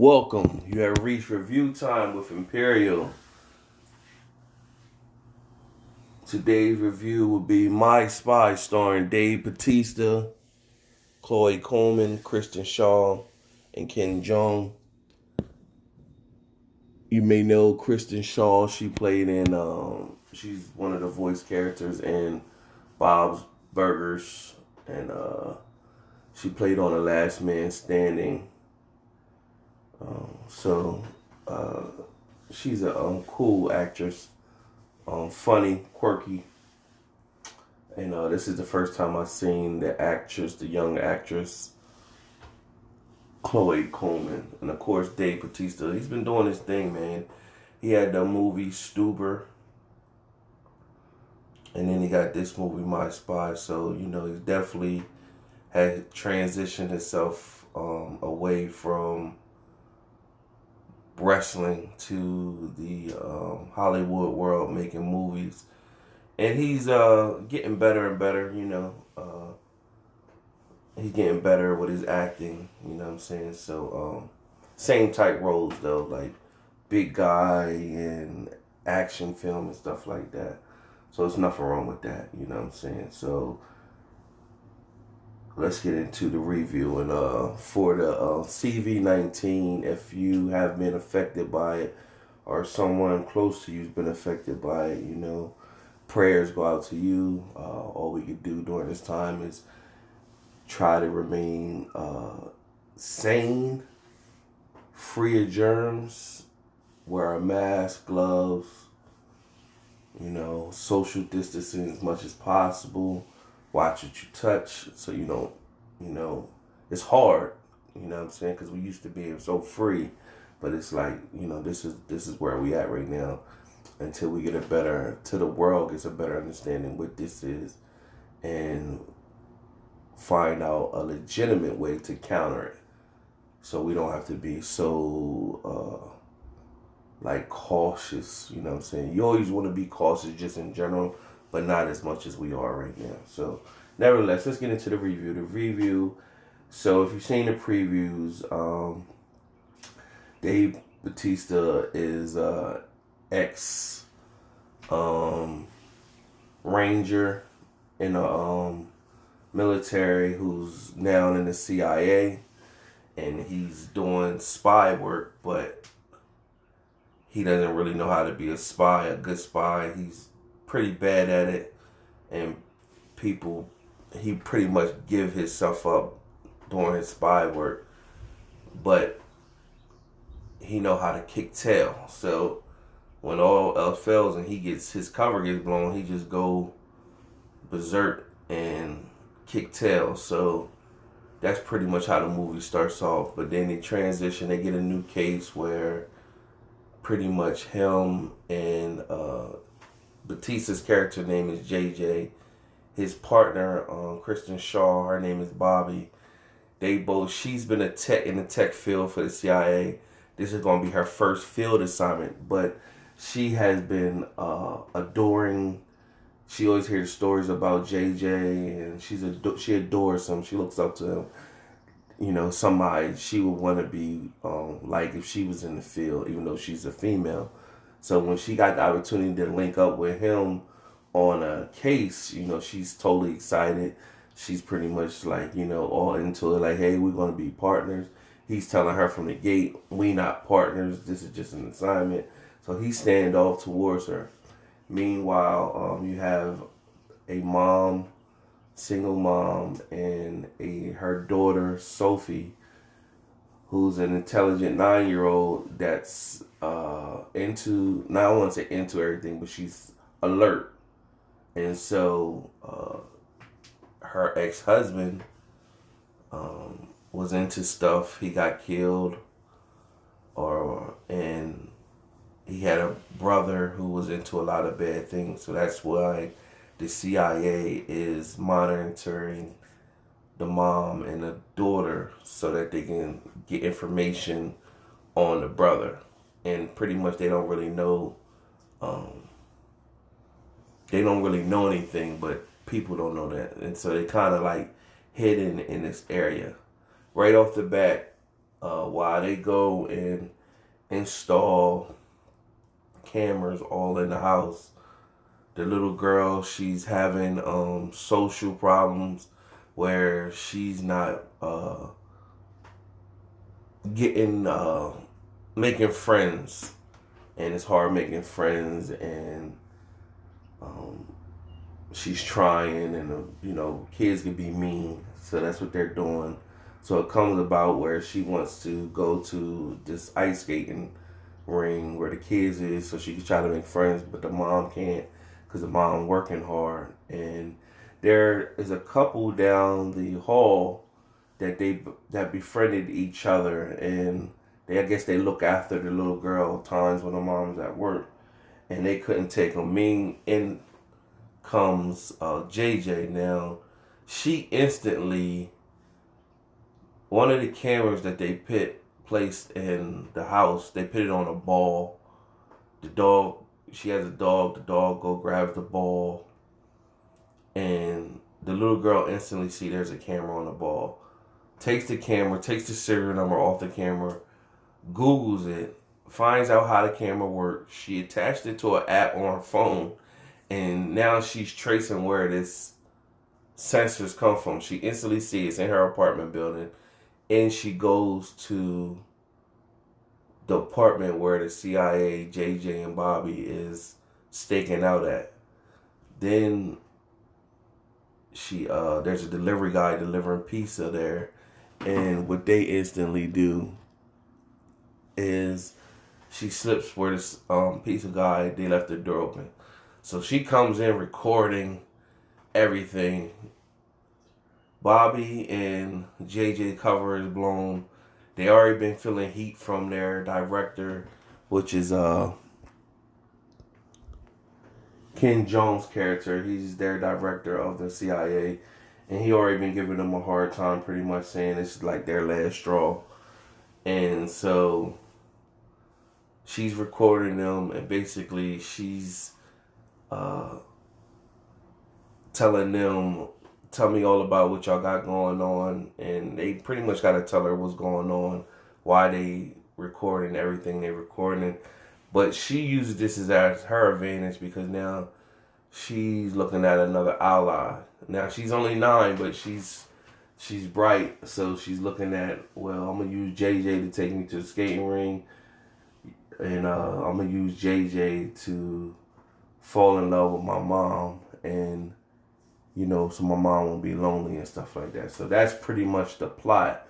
Welcome. You have reached review time with Imperial. Today's review will be My Spy, starring Dave Bautista, Chloe Coleman, Kristen Shaw, and Ken Jeong. You may know Kristen Shaw. She played in. She's one of the voice characters in Bob's Burgers, and she played on The Last Man Standing. So uh, she's a cool actress, funny, quirky, and this is the first time I've seen the young actress, Chloe Coleman, and of course Dave Bautista. He's been doing his thing, man. He had the movie Stuber, and then he got this movie My Spy. So he's definitely had transitioned himself away from wrestling to the Hollywood world, making movies, and he's getting better and better. He's getting better with his acting. You know what I'm saying? So same type roles though, like big guy and action film and stuff like that. So there's nothing wrong with that. You know what I'm saying? So let's get into the review. And for the CV-19, if you have been affected by it or someone close to you's been affected by it, prayers go out to you. All we can do during this time is try to remain sane, free of germs, wear a mask, gloves, social distancing as much as possible. Watch what you touch so you don't, it's hard, you know what I'm saying? Because we used to be so free, but it's like, this is where we at right now until we get till the world gets a better understanding what this is and find out a legitimate way to counter it. So we don't have to be so, cautious, you know what I'm saying? You always want to be cautious just in general, but not as much as we are right now. So, nevertheless, let's get into the review. So if you've seen the previews, Dave Bautista is ex Ranger in the military who's now in the CIA, and he's doing spy work, but he doesn't really know how to be a good spy. He's pretty bad at it, and he pretty much give himself up doing his spy work, but he know how to kick tail. So when all else fails and his cover gets blown, he just go berserk and kick tail. So that's pretty much how the movie starts off. But then they transition. They get a new case where pretty much him and Batista's character name is JJ. His partner, Kristen Shaw, her name is Bobby. She's been in the tech field for the CIA. This is going to be her first field assignment, but she has been adoring. She always hears stories about JJ, and she adores him. She looks up to him. Somebody she would want to be like if she was in the field, even though she's a female. So when she got the opportunity to link up with him on a case, she's totally excited. She's pretty much like, all into it. Like, hey, we're going to be partners. He's telling her from the gate, we not partners. This is just an assignment. So he stand off towards her. Meanwhile, you have a single mom, and her daughter, Sophie, who's an intelligent 9-year-old that's not I want to say into everything, but she's alert. And so her ex-husband was into stuff. He got killed, and he had a brother who was into a lot of bad things. So that's why the CIA is monitoring the mom and the daughter so that they can get information on the brother. And pretty much they don't really know anything, but people don't know that. And so they kind of like hidden in this area. Right off the bat, while they go and install cameras all in the house, the little girl, she's having social problems where she's not getting making friends, and it's hard making friends, and um, she's trying, and kids can be mean, so that's what they're doing. So it comes about where she wants to go to this ice skating ring where the kids is, so she can try to make friends, but the mom can't because the mom working hard. And there is a couple down the hall that befriended each other, and I guess they look after the little girl times when the mom's at work, and they couldn't take them. In comes JJ. Now, she instantly, one of the cameras that they placed in the house, they put it on a ball. The dog, she has a dog. The dog go grabs the ball, and the little girl instantly see there's a camera on the ball. Takes the camera, takes the serial number off the camera, Googles it, finds out how the camera works. She attached it to an app on her phone, and now she's tracing where this sensors come from. She instantly sees it's in her apartment building, and she goes to the apartment where the C.I.A, JJ, and Bobby is staking out at. Then there's a delivery guy delivering pizza there, and what they instantly do is she slips where this pizza guy, they left the door open. So she comes in recording everything. Bobby and JJ cover is blown. They already been feeling heat from their director, which is Ken Jones' character. He's their director of the C.I.A, and he already been giving them a hard time, pretty much saying it's like their last straw. And so she's recording them, and basically she's telling them, tell me all about what y'all got going on, and they pretty much got to tell her what's going on, why they recording everything they recording. But she uses this as her advantage because now she's looking at another ally. Now she's only 9, but she's bright, so she's looking at, well, I'm gonna use JJ to take me to the skating ring, and I'm gonna use JJ to fall in love with my mom, and so my mom won't be lonely and stuff like that. So that's pretty much the plot.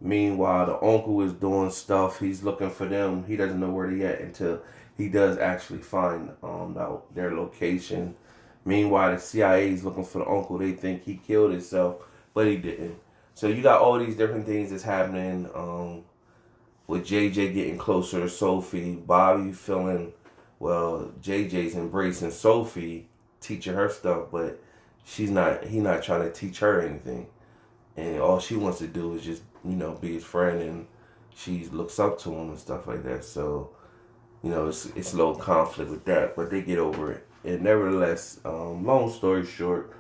Meanwhile, the uncle is doing stuff. He's looking for them. He doesn't know where they at until he does actually find out their location. Meanwhile, the CIA is looking for the uncle. They think he killed himself, but he didn't. So you got all these different things that's happening with JJ getting closer to Sophie. Bobby feeling, well, JJ's embracing Sophie, teaching her stuff, but he's not trying to teach her anything. And all she wants to do is just, be his friend, and she looks up to him and stuff like that. So, it's a little conflict with that, but they get over it. And nevertheless, long story short,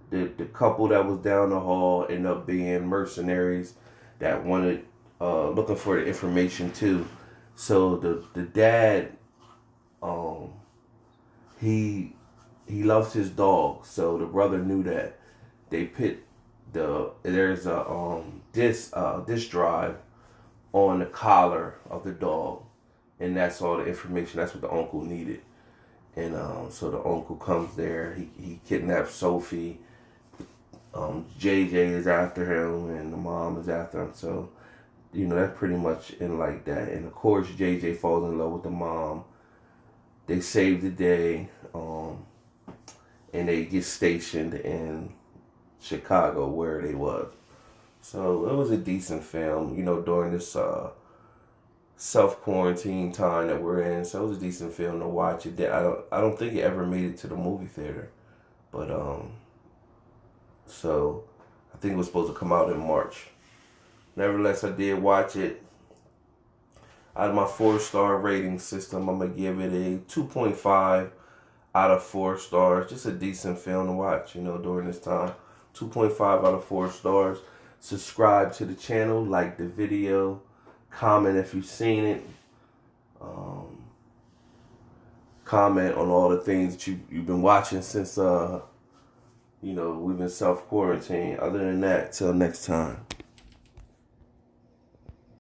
the couple that was down the hall ended up being mercenaries that wanted, looking for the information too. So the dad, he loves his dog, so the brother knew that. They put there's a disk drive on the collar of the dog, and that's all the information. That's what the uncle needed. And so the uncle comes there. He kidnaps Sophie. JJ is after him, and the mom is after him. So that's pretty much in like that. And of course, JJ falls in love with the mom. They save the day, and they get stationed in Chicago where they was. So it was a decent film, during this self-quarantine time that we're in. So it was a decent film to watch. I don't think it ever made it to the movie theater, but so I think it was supposed to come out in March. Nevertheless, I did watch it. Out of my 4-star rating system, I'm gonna give it a 2.5 out of 4 stars. Just a decent film to watch, during this time. 2.5 out of 4 stars. Subscribe to the channel, like the video. Comment if you've seen it. Comment on all the things that you've been watching since we've been self-quarantined. Other than that, till next time.